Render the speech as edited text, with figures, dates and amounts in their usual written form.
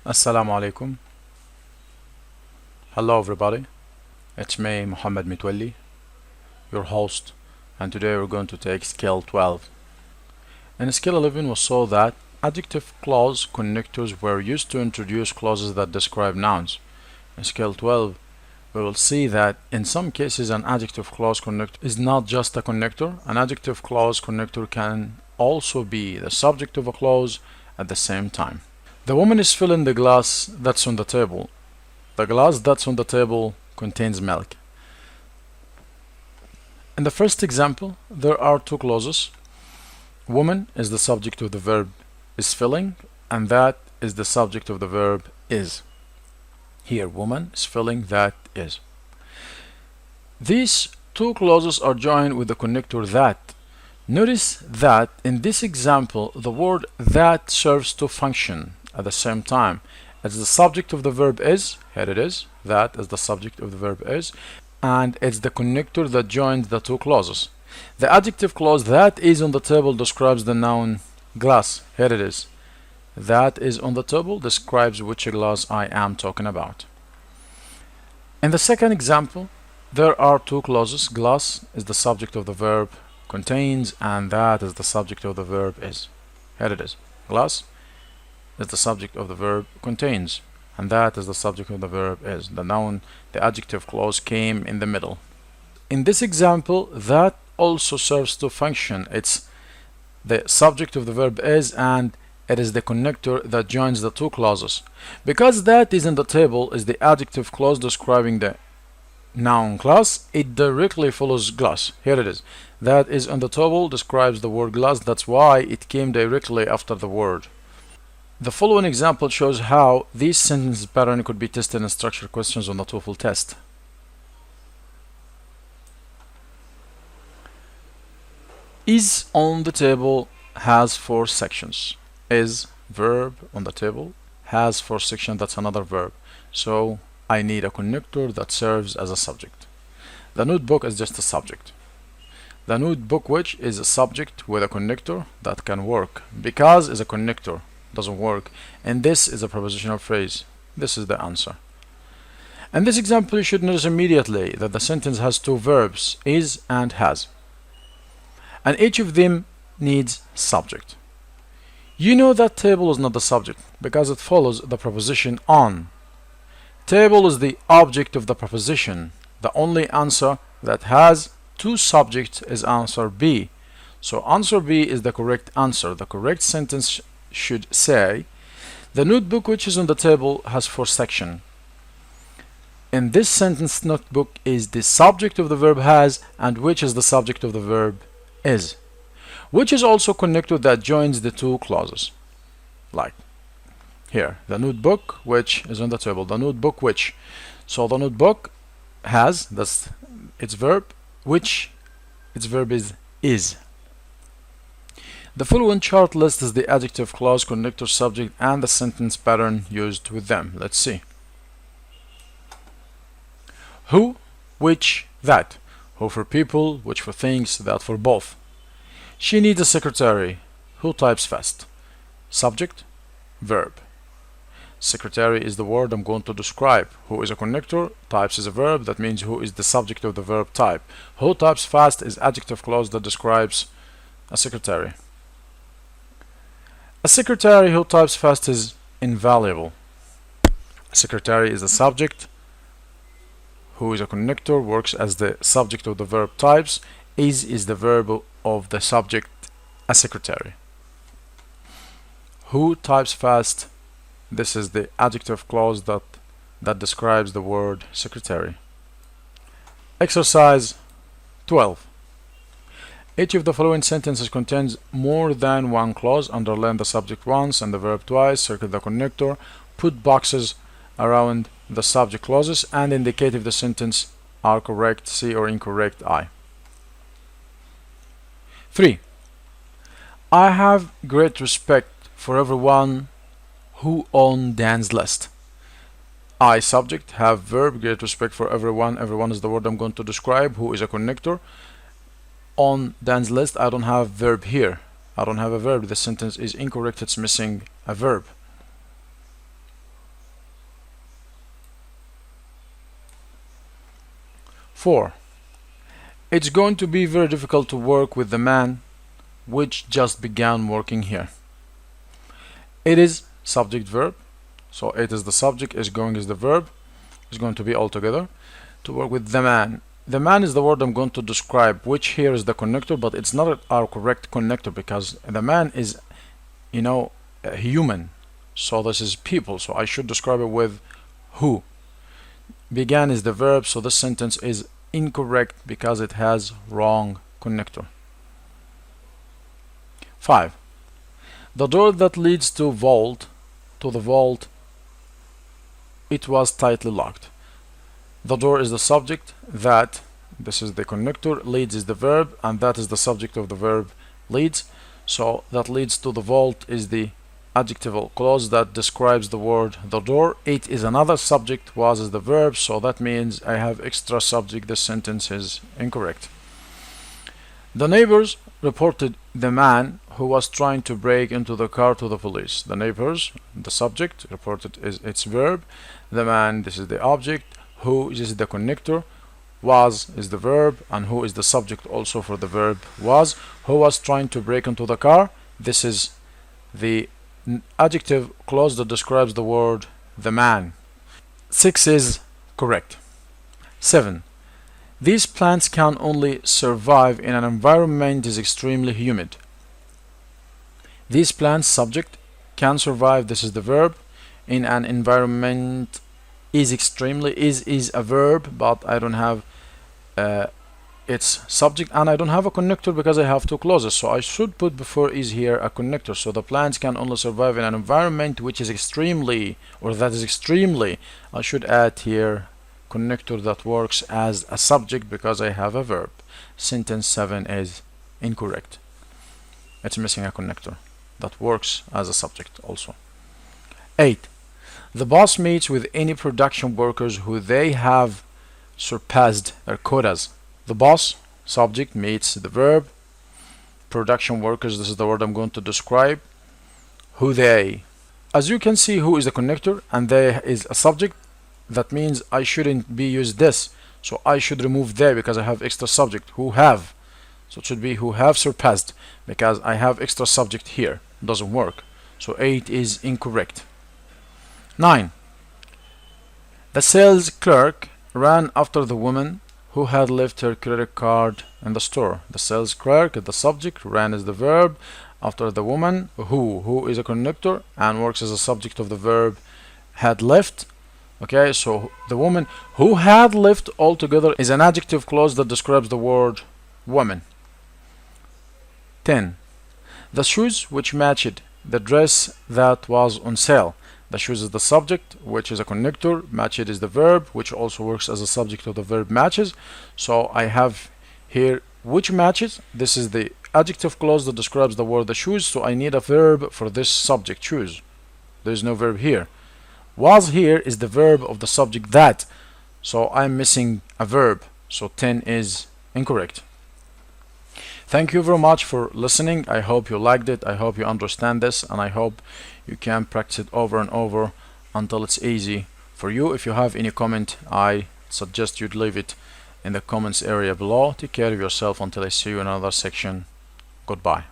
Assalamu alaikum. Hello everybody. It's me, Muhammad Mitwalli, your host, and today we're going to take skill 12. In skill 11 we saw that adjective clause connectors were used to introduce clauses that describe nouns. In skill 12 we will see that in some cases an adjective clause connector is not just a connector. An adjective clause connector can also be the subject of a clause at the same time. The woman is filling the glass that's on the table. The glass that's on the table contains milk. In the first example, there are two clauses. Woman is the subject of the verb is filling, and that is the subject of the verb is. Here, woman is filling, that is. These two clauses are joined with the connector that. Notice that in this example, the word that serves to function at the same time. It's the subject of the verb is, here it is, that is the subject of the verb is, and it's the connector that joins the two clauses. The adjective clause that is on the table describes the noun glass, here it is. That is on the table describes which glass I am talking about. In the second example, there are two clauses. Glass is the subject of the verb contains, and that is the subject of the verb is. Here it is. Glass is the subject of the verb contains, and that is the subject of the verb is. The noun, the adjective clause came in the middle. In this example, that also serves to function. It's the subject of the verb is, and it is the connector that joins the two clauses. Because that is in the table is the adjective clause describing the noun glass, it directly follows glass. Here it is. That is on the table describes the word glass. That's why it came directly after the word. The following example shows how this sentence pattern could be tested in structured questions on the Toefl test. Is on the table has four sections. Is verb on the table, has four sections, that's another verb. So I need a connector that serves as a subject. The notebook is just a subject. The notebook which is a subject with a connector that can work. Because is a connector, doesn't work, and this is a prepositional phrase. This is the answer. In this example, you should notice immediately that the sentence has two verbs, is and has, and each of them needs subject. You know that table is not the subject because it follows the preposition on. Table is the object of the preposition. The only answer that has two subjects is answer B. So answer B is the correct answer. The correct sentence should say, the notebook which is on the table has four sections. In this sentence, notebook is the subject of the verb has, and which is the subject of the verb is, which is also connected that joins the two clauses. Like here, the notebook which is on the table, the notebook which. So the notebook has, that's its verb, which its verb is. The following chart lists the adjective clause, connector, subject, and the sentence pattern used with them. Let's see. Who, which, that. Who for people, which for things, that for both. She needs a secretary. Who types fast? Subject, verb. Secretary is the word I'm going to describe. Who is a connector, types is a verb, that means who is the subject of the verb type. Who types fast is adjective clause that describes a secretary. A secretary who types fast is invaluable. A secretary is the subject. Who is a connector works as the subject of the verb types. Is the verb of the subject, a secretary. Who types fast, this is the adjective clause that describes the word secretary. Exercise 12. Each of the following sentences contains more than one clause. Underline the subject once and the verb twice. Circle the connector. Put boxes around the subject clauses and indicate if the sentence are correct, C, or incorrect, I. 3. I have great respect for everyone who on Dan's list. I, subject, have verb, great respect for everyone. Everyone is the word I'm going to describe. Who is a connector. On Dan's list, I don't have verb here. I don't have a verb. The sentence is incorrect. It's missing a verb. 4. It's going to be very difficult to work with the man which just began working here. It is subject verb, so it is the subject, is going is the verb, is going to be all together. To work with the man. The man is the word I'm going to describe, which here is the connector, but it's not our correct connector because the man is, a human. So this is people, so I should describe it with who. Began is the verb, so this sentence is incorrect because it has wrong connector. 5. The door that leads to the vault, it was tightly locked. The door is the subject, that, this is the connector, leads is the verb, and that is the subject of the verb leads. So that leads to the vault is the adjectival clause that describes the word the door. It is another subject, was is the verb, so that means I have extra subject. This sentence is incorrect. The neighbors reported the man who was trying to break into the car to the police. The neighbors, the subject, reported is its verb. The man, this is the object. Who is the connector. Was is the verb, and who is the subject also for the verb was. Who was trying to break into the car. This is the adjective clause that describes the word the man. 6 is correct. 7. These plants can only survive in an environment that is extremely humid. These plants, subject, can survive, this is the verb, in an environment is extremely, is a verb, but I don't have its subject, and I don't have a connector because I have two clauses, so I should put before is here a connector. So the plants can only survive in an environment which is extremely, or that is extremely. I should add here connector that works as a subject because I have a verb. Sentence 7 is incorrect. It's missing a connector that works as a subject also. 8. The boss meets with any production workers who they have surpassed their quotas. The boss, subject, meets the verb. Production workers, this is the word I'm going to describe. Who they. As you can see, who is the connector and they is a subject. That means I shouldn't be used this. So I should remove they because I have extra subject. Who have. So it should be who have surpassed because I have extra subject here. Doesn't work. So 8 is incorrect. 9. The sales clerk ran after the woman who had left her credit card in the store. The sales clerk is the subject, ran is the verb, after the woman, who is a connector and works as a subject of the verb had left. Okay, so the woman who had left altogether is an adjective clause that describes the word woman. 10. The shoes which matched the dress that was on sale. The shoes is the subject, which is a connector. Matched is the verb, which also works as a subject of the verb matches. So I have here which matches. This is the adjective clause that describes the word the shoes. So I need a verb for this subject, shoes. There is no verb here. Was here is the verb of the subject that. So I'm missing a verb. So 10 is incorrect. Thank you very much for listening. I hope you liked it. I hope you understand this, and I hope you can practice it over and over until it's easy for you. If you have any comment, I suggest you'd leave it in the comments area below. Take care of yourself until I see you in another section. Goodbye.